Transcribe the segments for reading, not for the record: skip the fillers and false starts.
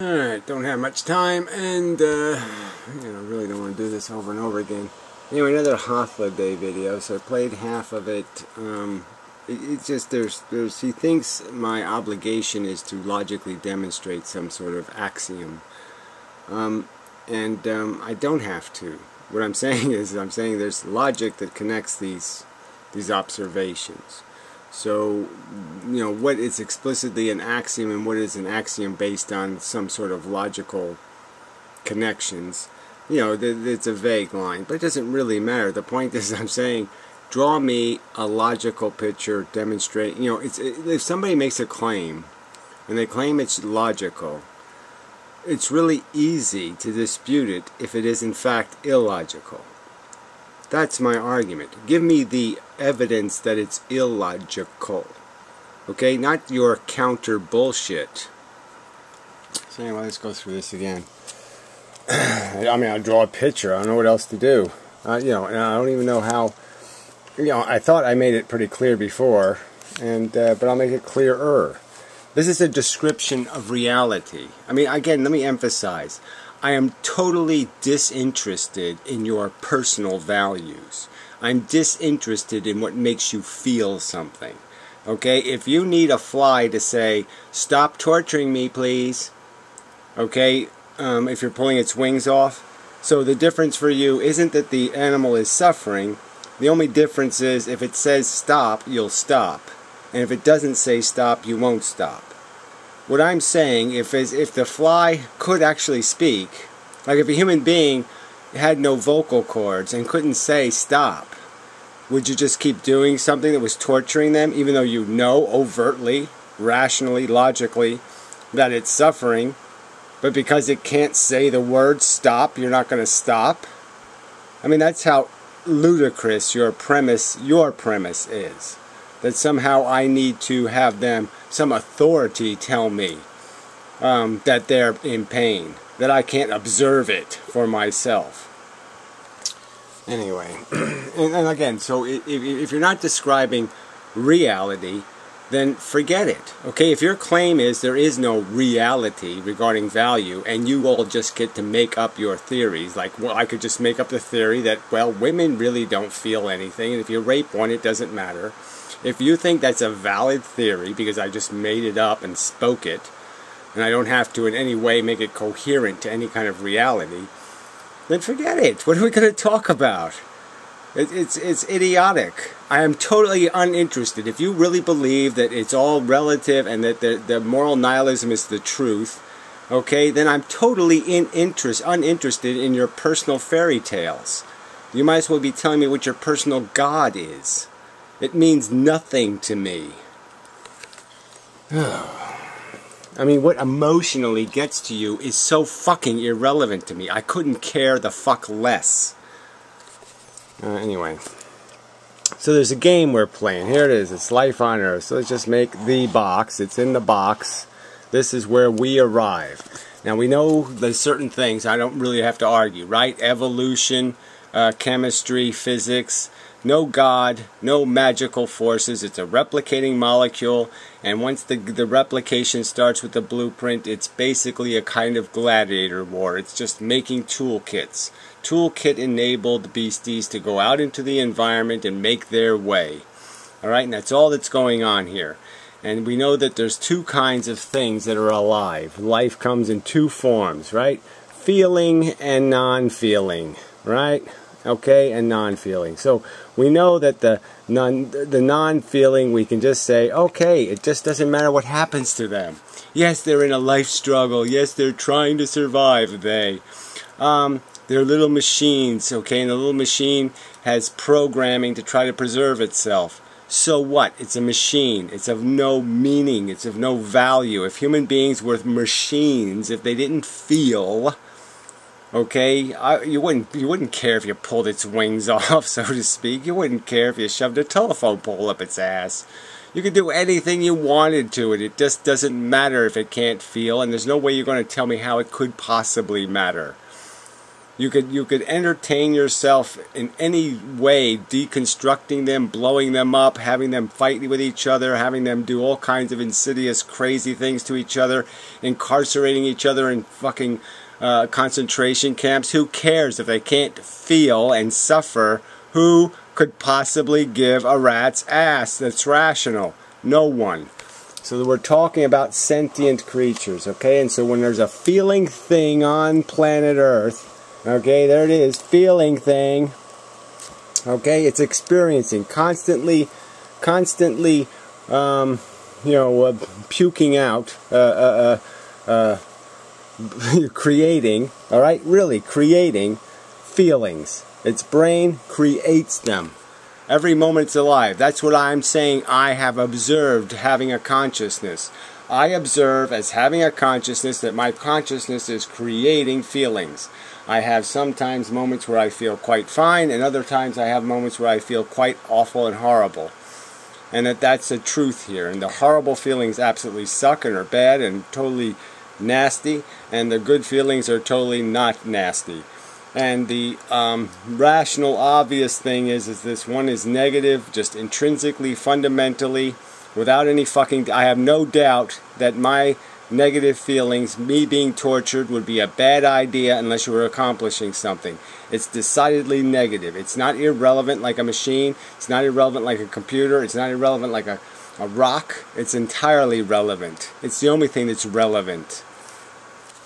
Alright, don't have much time, and really don't want to do this over and over again. Anyway, another Hythloday video. So I played half of it. It's just he thinks my obligation is to logically demonstrate some sort of axiom, I don't have to. What I'm saying is, there's logic that connects these observations. So, what is explicitly an axiom and what is an axiom based on some sort of logical connections, it's a vague line, but it doesn't really matter. The point is, I'm saying, draw me a logical picture, demonstrate, if somebody makes a claim, and they claim it's logical, it's really easy to dispute it if it is in fact illogical. That's my argument. Give me the evidence that it's illogical. Okay? Not your counter bullshit. So anyway, let's go through this again. I'll draw a picture. I don't know what else to do. And I don't even know how. I thought I made it pretty clear before, but I'll make it clearer. This is a description of reality. Again, let me emphasize. I am totally disinterested in your personal values. I'm disinterested in what makes you feel something. Okay? If you need a fly to say, "Stop torturing me, please." Okay? If you're pulling its wings off. So the difference for you isn't that the animal is suffering. The only difference is if it says stop, you'll stop. And if it doesn't say stop, you won't stop. What I'm saying, if the fly could actually speak, like if a human being had no vocal cords and couldn't say stop, would you just keep doing something that was torturing them, even though you know overtly, rationally, logically, that it's suffering, but because it can't say the word stop, you're not going to stop? That's how ludicrous your premise is. That somehow I need to have some authority tell me that they're in pain, that I can't observe it for myself. Anyway, and again, so if you're not describing reality, then forget it. Okay, if your claim is there is no reality regarding value, and you all just get to make up your theories, like, well, I could just make up the theory that, well, women really don't feel anything, and if you rape one, it doesn't matter. If you think that's a valid theory, because I just made it up and spoke it, and I don't have to in any way make it coherent to any kind of reality, then forget it. What are we going to talk about? It's idiotic. I am totally uninterested. If you really believe that it's all relative and that the moral nihilism is the truth, okay, then I'm totally uninterested in your personal fairy tales. You might as well be telling me what your personal God is. It means nothing to me. What emotionally gets to you is so fucking irrelevant to me. I couldn't care the fuck less. Anyway. So there's a game we're playing. Here it is. It's Life on Earth. So let's just make the box. It's in the box. This is where we arrive. Now we know there's certain things I don't really have to argue, right? Evolution, chemistry, physics. No God, no magical forces. It's a replicating molecule, and once the replication starts with the blueprint, it's basically a kind of gladiator war. It's just making toolkits. Toolkit-enabled beasties to go out into the environment and make their way. Alright, and that's all that's going on here. And we know that there's two kinds of things that are alive. Life comes in two forms, right? Feeling and non-feeling, right? Okay, and non-feeling. So we know that the non-feeling, we can just say, okay, it just doesn't matter what happens to them. Yes, they're in a life struggle. Yes, they're trying to survive. They're little machines, okay, and the little machine has programming to try to preserve itself. So what? It's a machine. It's of no meaning. It's of no value. If human beings were machines, if they didn't feel, okay, you wouldn't care if you pulled its wings off, so to speak. You wouldn't care if you shoved a telephone pole up its ass. You could do anything you wanted to it. It just doesn't matter if it can't feel, and there's no way you're going to tell me how it could possibly matter. You could entertain yourself in any way, deconstructing them, blowing them up, having them fight with each other, having them do all kinds of insidious, crazy things to each other, incarcerating each other in fucking concentration camps. Who cares if they can't feel and suffer? Who could possibly give a rat's ass that's rational? No one. So we're talking about sentient creatures, okay? And so when there's a feeling thing on planet Earth, okay, there it is, feeling thing. Okay, it's experiencing, constantly, puking out, creating, all right, really creating feelings. Its brain creates them. Every moment it's alive. That's what I'm saying. I have observed having a consciousness. I observe as having a consciousness that my consciousness is creating feelings. I have sometimes moments where I feel quite fine, and other times I have moments where I feel quite awful and horrible. And that's the truth here. And the horrible feelings absolutely suck and are bad and totally nasty, and the good feelings are totally not nasty. And the rational, obvious thing is this one is negative, just intrinsically, fundamentally, without any fucking... I have no doubt that my negative feelings, me being tortured, would be a bad idea unless you were accomplishing something. It's decidedly negative. It's not irrelevant like a machine. It's not irrelevant like a computer. It's not irrelevant like a rock. It's entirely relevant. It's the only thing that's relevant.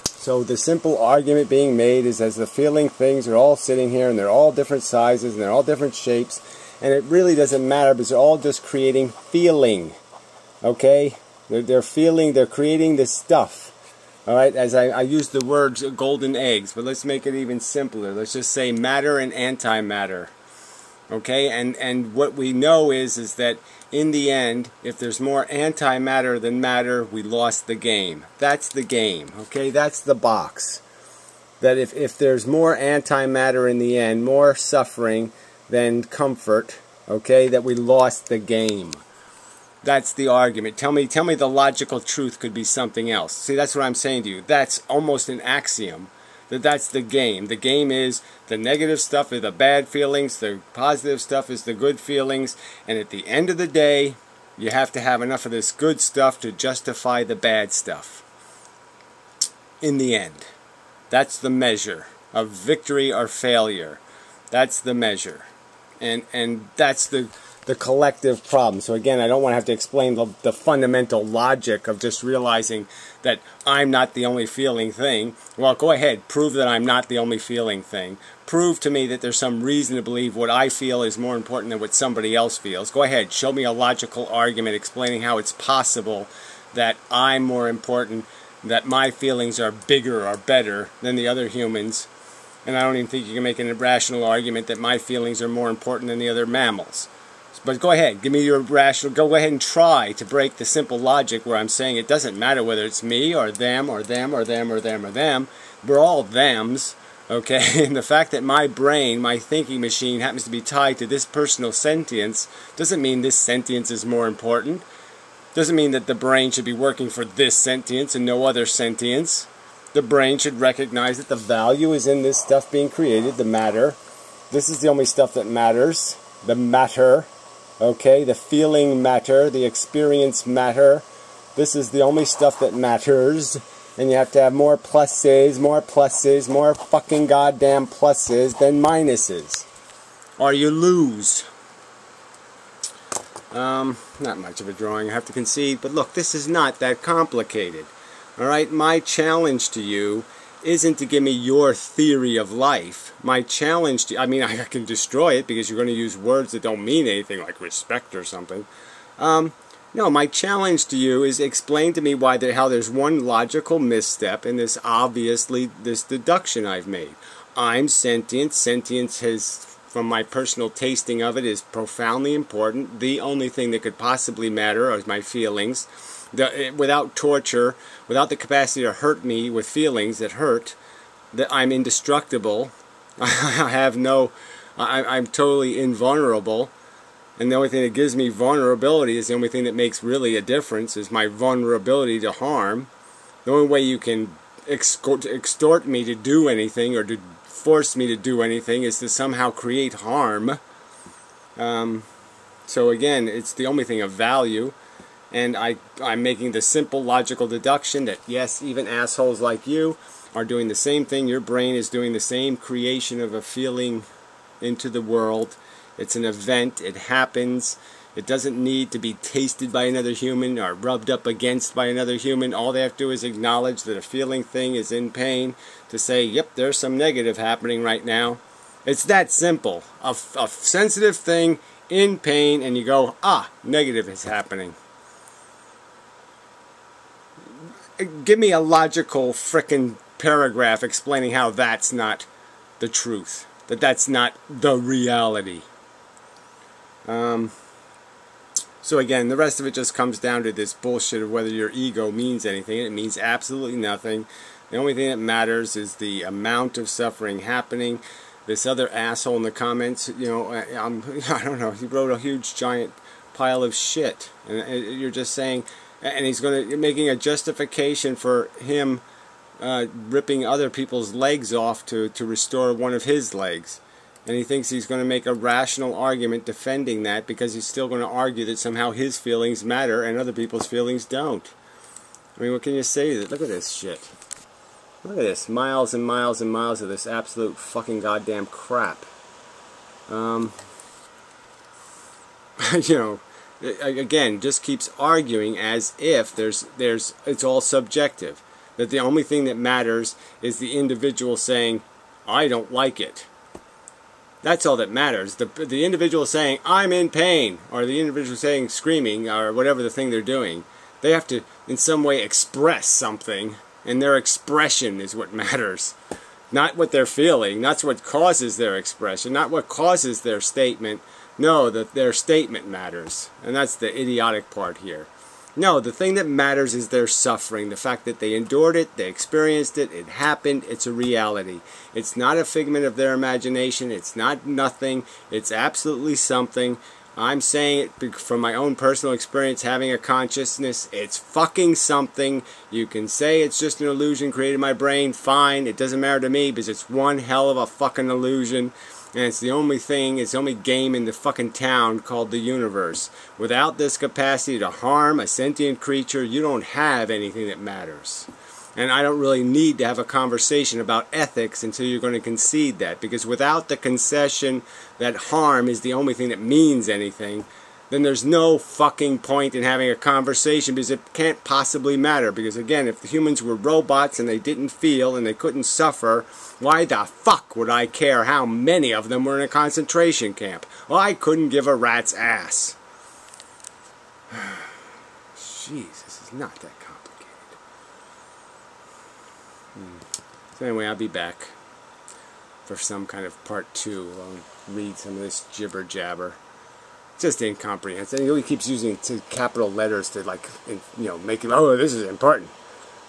So the simple argument being made is, as the feeling things are all sitting here, and they're all different sizes, and they're all different shapes, and it really doesn't matter because they're all just creating feeling. Okay? They're feeling, they're creating this stuff. Alright, as I use the words golden eggs, but let's make it even simpler. Let's just say matter and antimatter. Okay, and what we know is that in the end, if there's more antimatter than matter, we lost the game. That's the game, okay? That's the box. That if there's more antimatter in the end, more suffering than comfort, okay, that we lost the game. That's the argument. Tell me the logical truth could be something else. See, that's what I'm saying to you. That's almost an axiom. That's the game. The game is the negative stuff is the bad feelings, the positive stuff is the good feelings, and at the end of the day, you have to have enough of this good stuff to justify the bad stuff. In the end. That's the measure of victory or failure. That's the measure. And that's the collective problem. So again, I don't want to have to explain the fundamental logic of just realizing that I'm not the only feeling thing. Well, go ahead, prove that I'm not the only feeling thing. Prove to me that there's some reason to believe what I feel is more important than what somebody else feels. Go ahead, show me a logical argument explaining how it's possible that I'm more important, that my feelings are bigger or better than the other humans. And I don't even think you can make an irrational argument that my feelings are more important than the other mammals. But go ahead, give me your rational, go ahead and try to break the simple logic where I'm saying it doesn't matter whether it's me or them or them or them or them or them. We're all thems, okay? And the fact that my brain, my thinking machine, happens to be tied to this personal sentience doesn't mean this sentience is more important. Doesn't mean that the brain should be working for this sentience and no other sentience. The brain should recognize that the value is in this stuff being created, the matter. This is the only stuff that matters, the matter. Okay, the feeling matter, the experience matter. This is the only stuff that matters. And you have to have more pluses, more fucking goddamn pluses than minuses. Or you lose. Not much of a drawing, I have to concede. But look, this is not that complicated. Alright, my challenge to you isn't to give me your theory of life. My challenge to, I mean, I can destroy it because you're going to use words that don't mean anything, like respect or something. No, my challenge to you is explain to me why how there's one logical misstep in this this deduction I've made. I'm sentient. Sentience has, from my personal tasting of it, is profoundly important. The only thing that could possibly matter are my feelings. Without torture, without the capacity to hurt me with feelings that hurt, that I'm indestructible. I have no, I'm totally invulnerable, and the only thing that gives me vulnerability is the only thing that makes really a difference is my vulnerability to harm. The only way you can extort me to do anything or to force me to do anything, is to somehow create harm. So again, it's the only thing of value. And I'm making the simple logical deduction that yes, even assholes like you are doing the same thing. Your brain is doing the same creation of a feeling into the world. It's an event. It happens. It doesn't need to be tasted by another human or rubbed up against by another human. All they have to do is acknowledge that a feeling thing is in pain, to say, yep, there's some negative happening right now. It's that simple. A sensitive thing in pain, and you go, ah, negative is happening. Give me a logical frickin' paragraph explaining how that's not the truth. That that's not the reality. So again, the rest of it just comes down to this bullshit of whether your ego means anything. It means absolutely nothing. The only thing that matters is the amount of suffering happening. This other asshole in the comments, you know, I don't know, he wrote a huge giant pile of shit. And you're just saying, and he's making a justification for him ripping other people's legs off to restore one of his legs. And he thinks he's going to make a rational argument defending that, because he's still going to argue that somehow his feelings matter and other people's feelings don't. I mean, what can you say to that? Look at this shit. Look at this. Miles and miles and miles of this absolute fucking goddamn crap. You know, again, just keeps arguing as if it's all subjective. That the only thing that matters is the individual saying, I don't like it. That's all that matters. The individual saying, I'm in pain, or the individual saying, screaming, or whatever the thing they're doing, they have to in some way express something, and their expression is what matters. Not what they're feeling, not what causes their expression, not what causes their statement. No, their statement matters. And that's the idiotic part here. No, the thing that matters is their suffering. The fact that they endured it, they experienced it, it happened, it's a reality. It's not a figment of their imagination, it's not nothing, it's absolutely something. I'm saying it from my own personal experience, having a consciousness, it's fucking something. You can say it's just an illusion created in my brain, fine, it doesn't matter to me, because it's one hell of a fucking illusion. And it's the only thing, it's the only game in the fucking town called the universe. Without this capacity to harm a sentient creature, you don't have anything that matters. And I don't really need to have a conversation about ethics until you're going to concede that. Because without the concession that harm is the only thing that means anything, then there's no fucking point in having a conversation, because it can't possibly matter. Because again, if the humans were robots and they didn't feel and they couldn't suffer, why the fuck would I care how many of them were in a concentration camp? Well, I couldn't give a rat's ass. Jeez, this is not that complicated. So anyway, I'll be back for some kind of part 2. I'll read some of this jibber jabber. Just incomprehensible. He keeps using capital letters to, like, you know, make him, oh, this is important.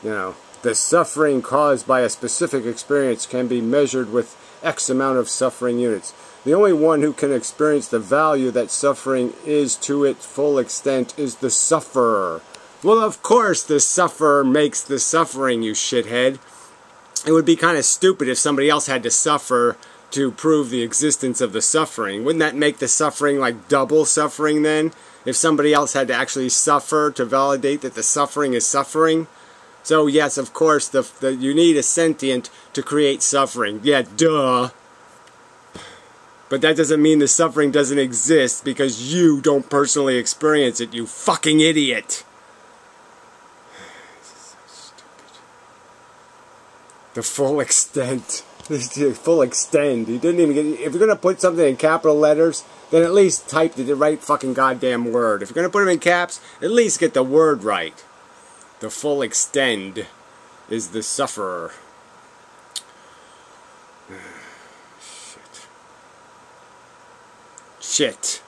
You know, the suffering caused by a specific experience can be measured with X amount of suffering units. The only one who can experience the value that suffering is to its full extent is the sufferer. Well, of course the sufferer makes the suffering, you shithead. It would be kind of stupid if somebody else had to suffer to prove the existence of the suffering. Wouldn't that make the suffering like double suffering then? If somebody else had to actually suffer to validate that the suffering is suffering? So yes, of course, you need a sentient to create suffering. Yeah, duh. But that doesn't mean the suffering doesn't exist because you don't personally experience it, you fucking idiot. This is so stupid. The full extent. Full extend. He didn't even get. If you're gonna put something in capital letters, then at least type the right fucking goddamn word. If you're gonna put them in caps, at least get the word right. The full extend is the sufferer. Shit. Shit.